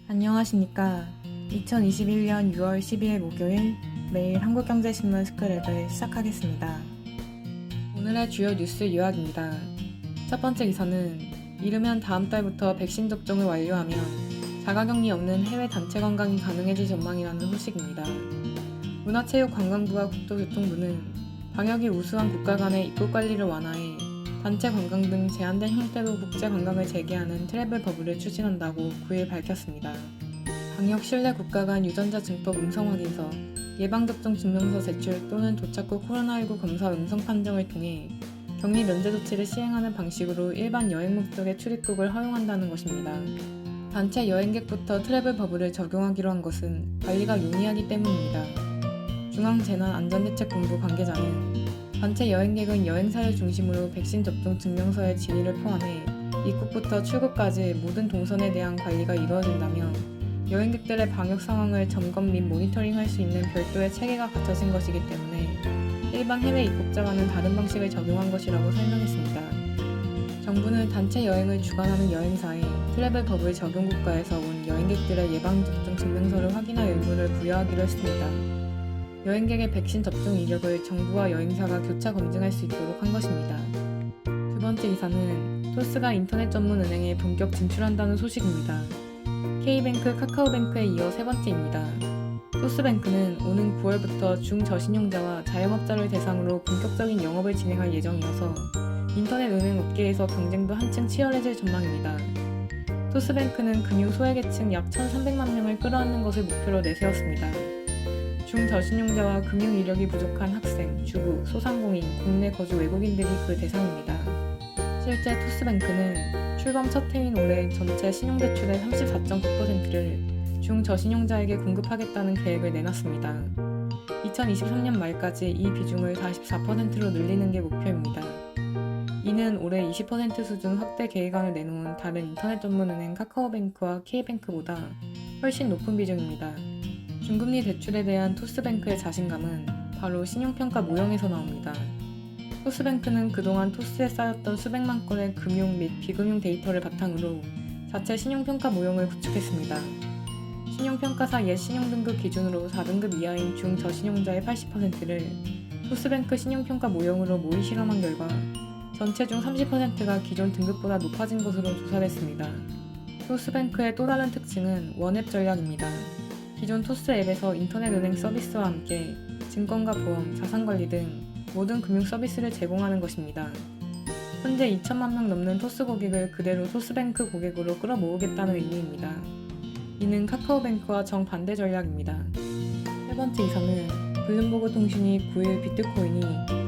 안녕하십니까. 2021년 6월 12일 목요일 매일 한국경제신문 스크랩을 시작하겠습니다. 오늘의 주요 뉴스 요약입니다. 첫 번째 기사는 이르면 다음 달부터 백신 접종을 완료하면 자가격리 없는 해외 단체 관광이 가능해질 전망이라는 소식입니다. 문화체육관광부와 국토교통부는 방역이 우수한 국가 간의 입국 관리를 완화해 단체 관광 등 제한된 형태로 국제 관광을 재개하는 트래블 버블을 추진한다고 9일 밝혔습니다. 방역 신뢰 국가 간 유전자 증폭 음성 확인서, 예방접종 증명서 제출 또는 도착 후 코로나19 검사 음성 판정을 통해 격리 면제 조치를 시행하는 방식으로 일반 여행 목적의 출입국을 허용한다는 것입니다. 단체 여행객부터 트래블 버블을 적용하기로 한 것은 관리가 용이하기 때문입니다. 중앙재난안전대책본부 관계자는 단체 여행객은 여행사를 중심으로 백신 접종 증명서의 진위를 포함해 입국부터 출국까지 모든 동선에 대한 관리가 이루어진다며 여행객들의 방역 상황을 점검 및 모니터링할 수 있는 별도의 체계가 갖춰진 것이기 때문에 일반 해외 입국자와는 다른 방식을 적용한 것이라고 설명했습니다. 정부는 단체 여행을 주관하는 여행사에 트래블 버블 적용 국가에서 온 여행객들의 예방접종 증명서를 확인할 의무를 부여하기로 했습니다. 여행객의 백신 접종 이력을 정부와 여행사가 교차 검증할 수 있도록 한 것입니다. 두 번째 기사는 토스가 인터넷 전문 은행에 본격 진출한다는 소식입니다. K뱅크, 카카오뱅크에 이어 세 번째입니다. 토스뱅크는 오는 9월부터 중저신용자와 자영업자를 대상으로 본격적인 영업을 진행할 예정이어서 인터넷 은행 업계에서 경쟁도 한층 치열해질 전망입니다. 토스뱅크는 금융 소외계층 약 1,300만 명을 끌어안는 것을 목표로 내세웠습니다. 중저신용자와 금융 이력이 부족한 학생, 주부, 소상공인, 국내 거주 외국인들이 그 대상입니다. 실제 토스뱅크는 출범 첫 해인 올해 전체 신용대출의 34.9%를 중저신용자에게 공급하겠다는 계획을 내놨습니다. 2023년 말까지 이 비중을 44%로 늘리는 게 목표입니다. 이는 올해 20% 수준 확대 계획안을 내놓은 다른 인터넷 전문은행 카카오뱅크와 K뱅크보다 훨씬 높은 비중입니다. 중금리 대출에 대한 토스뱅크의 자신감은 바로 신용평가 모형에서 나옵니다. 토스뱅크는 그동안 토스에 쌓였던 수백만 건의 금융 및 비금융 데이터를 바탕으로 자체 신용평가 모형을 구축했습니다. 신용평가사 옛 신용등급 기준으로 4등급 이하인 중저신용자의 80%를 토스뱅크 신용평가 모형으로 모의 실험한 결과 전체 중 30%가 기존 등급보다 높아진 것으로 조사됐습니다. 토스뱅크의 또 다른 특징은 원앱 전략입니다. 기존 토스 앱에서 인터넷 은행 서비스와 함께 증권과 보험, 자산관리 등 모든 금융 서비스를 제공하는 것입니다. 현재 2천만 명 넘는 토스 고객을 그대로 토스뱅크 고객으로 끌어모으겠다는 의미입니다. 이는 카카오뱅크와 정반대 전략입니다. 세 번째 이사는 블룸버그 통신이 9일 비트코인이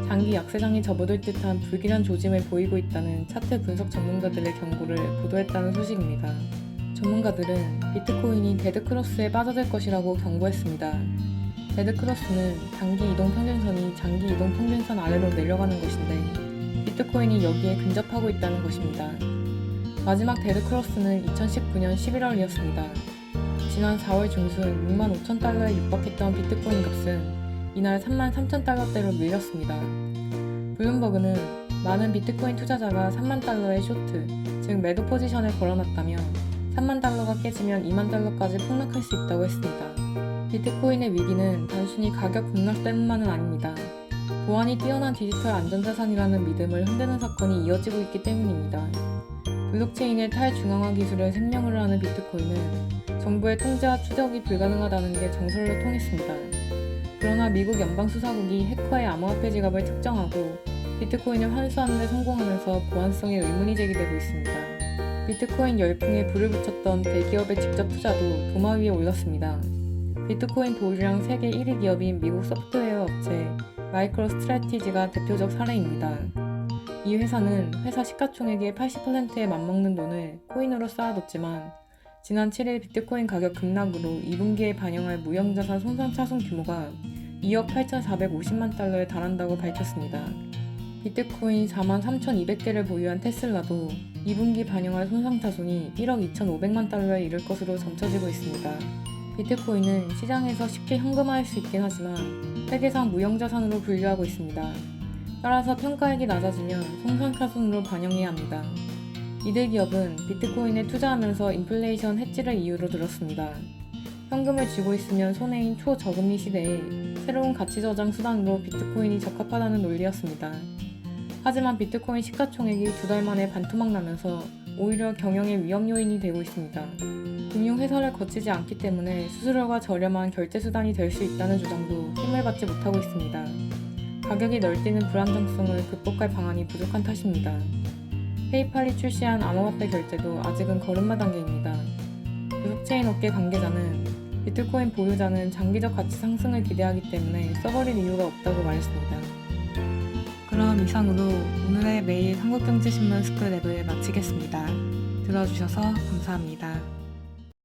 장기 약세장에 접어들 듯한 불길한 조짐을 보이고 있다는 차트 분석 전문가들의 경고를 보도했다는 소식입니다. 전문가들은 비트코인이 데드크로스에 빠져들 것이라고 경고했습니다. 데드크로스는 단기 이동 평균선이 장기 이동 평균선 아래로 내려가는 것인데 비트코인이 여기에 근접하고 있다는 것입니다. 마지막 데드크로스는 2019년 11월이었습니다. 지난 4월 중순 65,000달러에 육박했던 비트코인 값은 이날 33,000달러대로 밀렸습니다. 블룸버그는 많은 비트코인 투자자가 3만 달러의 쇼트, 즉 매도 포지션을 걸어놨다며 3만 달러가 깨지면 2만 달러까지 폭락할 수 있다고 했습니다. 비트코인의 위기는 단순히 가격 급락 때문만은 아닙니다. 보안이 뛰어난 디지털 안전자산이라는 믿음을 흔드는 사건이 이어지고 있기 때문입니다. 블록체인의 탈중앙화 기술을 생명으로 하는 비트코인은 정부의 통제와 추적이 불가능하다는 게 정설로 통했습니다. 그러나 미국 연방수사국이 해커의 암호화폐 지갑을 특정하고 비트코인을 환수하는 데 성공하면서 보안성에 의문이 제기되고 있습니다. 비트코인 열풍에 불을 붙였던 대기업의 직접 투자도 도마 위에 올랐습니다. 비트코인 보유량 세계 1위 기업인 미국 소프트웨어 업체 마이크로스트래티지가 대표적 사례입니다. 이 회사는 회사 시가총액의 80%에 맞먹는 돈을 코인으로 쌓아뒀지만 지난 7일 비트코인 가격 급락으로 2분기에 반영할 무형자산 손상차손 규모가 2억 8,450만 달러에 달한다고 밝혔습니다. 비트코인 43,200개를 보유한 테슬라도 2분기 반영할 손상차손이 1억 2,500만 달러에 이를 것으로 점쳐지고 있습니다. 비트코인은 시장에서 쉽게 현금화할 수 있긴 하지만 세계상 무형자산으로 분류하고 있습니다. 따라서 평가액이 낮아지면 손상차손으로 반영해야 합니다. 이들 기업은 비트코인에 투자하면서 인플레이션 해지를 이유로 들었습니다. 현금을 쥐고 있으면 손해인 초저금리 시대에 새로운 가치 저장 수단으로 비트코인이 적합하다는 논리였습니다. 하지만 비트코인 시가총액이 2달 만에 반토막 나면서 오히려 경영의 위험 요인이 되고 있습니다. 금융회사를 거치지 않기 때문에 수수료가 저렴한 결제 수단이 될 수 있다는 주장도 힘을 받지 못하고 있습니다. 가격이 널뛰는 불안정성을 극복할 방안이 부족한 탓입니다. 페이팔이 출시한 암호화폐 결제도 아직은 걸음마 단계입니다. 블록체인 업계 관계자는 비트코인 보유자는 장기적 가치 상승을 기대하기 때문에 써버릴 이유가 없다고 말했습니다. 그럼 이상으로 오늘의 매일 한국경제신문 스크랩을 마치겠습니다. 들어주셔서 감사합니다.